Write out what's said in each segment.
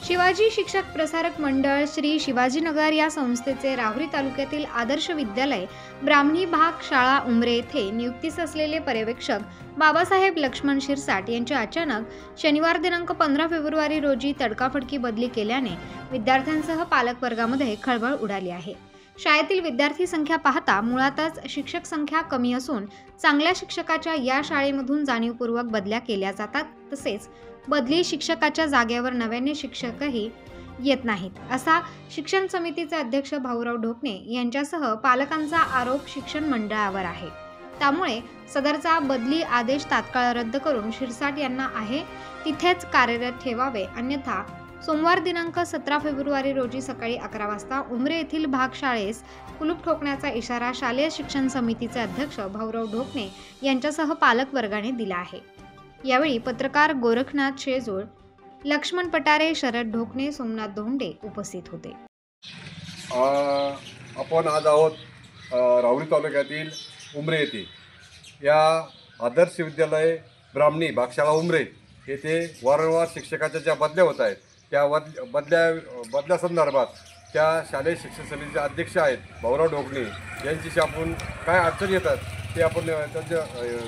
शिवाजी शिक्षक प्रसारक मंडळ श्री शिवाजीनगर या संस्थेचे राहुरी तालुक्यातील आदर्श विद्यालय ब्राह्मणी भाग शाळा उमरे येथे नियुक्तीस असलेले पर्यवेक्षक बाबासाहेब लक्ष्मण शिरसाट यांची अचानक शनिवार दिनांक 15 फेब्रुवारी रोजी तडकाफडकी बदली केल्याने विद्यार्थ्यांसह पालक वर्गामध्ये खळबळ उडाली आहे। शाळेतील विद्यार्थी संख्या पाहता मुळातच शिक्षक संख्या कमी असून चांगल्या शिक्षकाच्या या शाळेमधून जाणीवपूर्वक बदल्या केल्या जातात, तसेच बदली शिक्षकाच्या जागेवर नव्याने शिक्षकही येत नाहीत असा शिक्षण समितीचे अध्यक्ष भाऊराव ढोकणे यांच्यासह पालकांचा आरोप शिक्षण मंडळावर आहे। त्यामुळे सदरचा बदली आदेश तात्काळ रद्द करून शिरसाट यांना आहे तिथेच कार्यरत ठेवावे, अन्यथा सोमवार दिनांक 17 फेब्रुवारी रोजी सकाळी 11 वाजता उमरे येथील भाग शाळेस कुलूप ठोकण्याचा इशारा शालेय शिक्षण समितीचे अध्यक्ष भाऊराव ढोकणे यांच्यासह पालक वर्गाने दिला आहे। यावेळी पत्रकार गोरखनाथ शेजूळ, लक्ष्मण पटारे, शरद ढोकणे, सोमनाथ धोंडे उपस्थित होते। आपण आज आहोत राहुरी तालुक्यातील उमरे येथे या आदर्श विद्यालय ब्राह्मणी भागशाळा उमरे येथे वारंवार शिक्षकाच्या ज्या बदल्या होत आहेत त्या बदल्या संदर्भात त्या शालेय शिक्षण समितीचे अध्यक्ष आहेत भाऊराव ढोकणे यांच्याशी आपण काय अडचणी येतात ते आपण त्यांच्या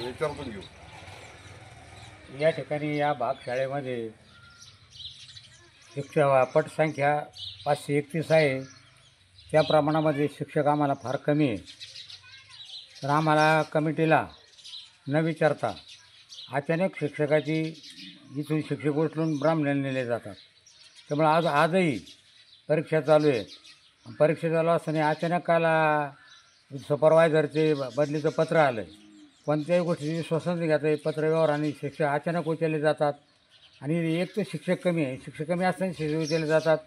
विचारून घेऊ। या ठिकाणी या भाग शाळेमध्ये शिक्षक पटसंख्या 531 आहे। त्या प्रमाणामध्ये शिक्षक आम्हाला फार कमी आहे, तर आम्हाला कमिटीला न विचारता अचानक शिक्षकाची इथून शिक्षक उचलून ब्राह्मणाला नेले जातात। त्यामुळे आजही परीक्षा चालू आहे। परीक्षा चालू असताना अचानक काला सुपरवायझरचे बदलीचं पत्र आलं आहे। कोणत्याही गोष्टीची विश्वासाने घेतं पत्र व्यवहार आणि शिक्षक अचानक उचलले जातात आणि एक तर शिक्षक कमी आहे, शिक्षक कमी असताना शिक्षक उचलले जातात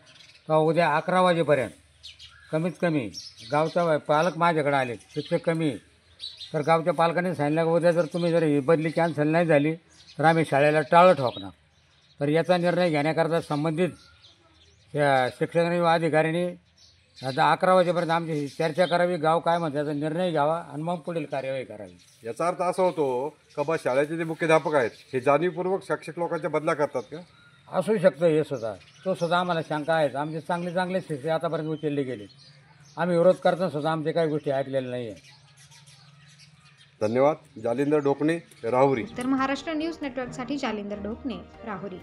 का उद्या 11 वाजेपर्यंत कमीत कमी गावचा पालक माझ्याकडे आले, शिक्षक कमी तर गावच्या पालकांनी सांगितलं की उद्या जर तुम्ही जर ही बदली कॅन्सल नाही झाली तर आम्ही शाळेला टाळं ठोकणार। तर याचा निर्णय घेण्याकरता संबंधित शिक्षकांनी व अधिकाऱ्यांनी आता 11 वाजेपर्यंत आमची चर्चा करावी, गाव काय म्हणते याचा निर्णय घ्यावा आणि मग पुढील कार्यवाही करावी। याचा अर्थ असा होतो का बा शाळेचे जे मुख्याध्यापक आहेत हे जाणीवपूर्वक शिक्षक लोकांच्या बदल्या करतात का? असू शकतं हे सुद्धा, तो सुद्धा आम्हाला शंका आहेत। आमचे चांगले शिक्षक आतापर्यंत उचलले गेले, आम्ही विरोध करताना सुद्धा आमचे काही गोष्टी ऐकलेल्या नाही आहे। धन्यवाद। जालिंदर ढोकणे, राहुरी। उत्तर महाराष्ट्र न्यूज नेटवर्कसाठी जालिंदर ढोकणे, राहुरी।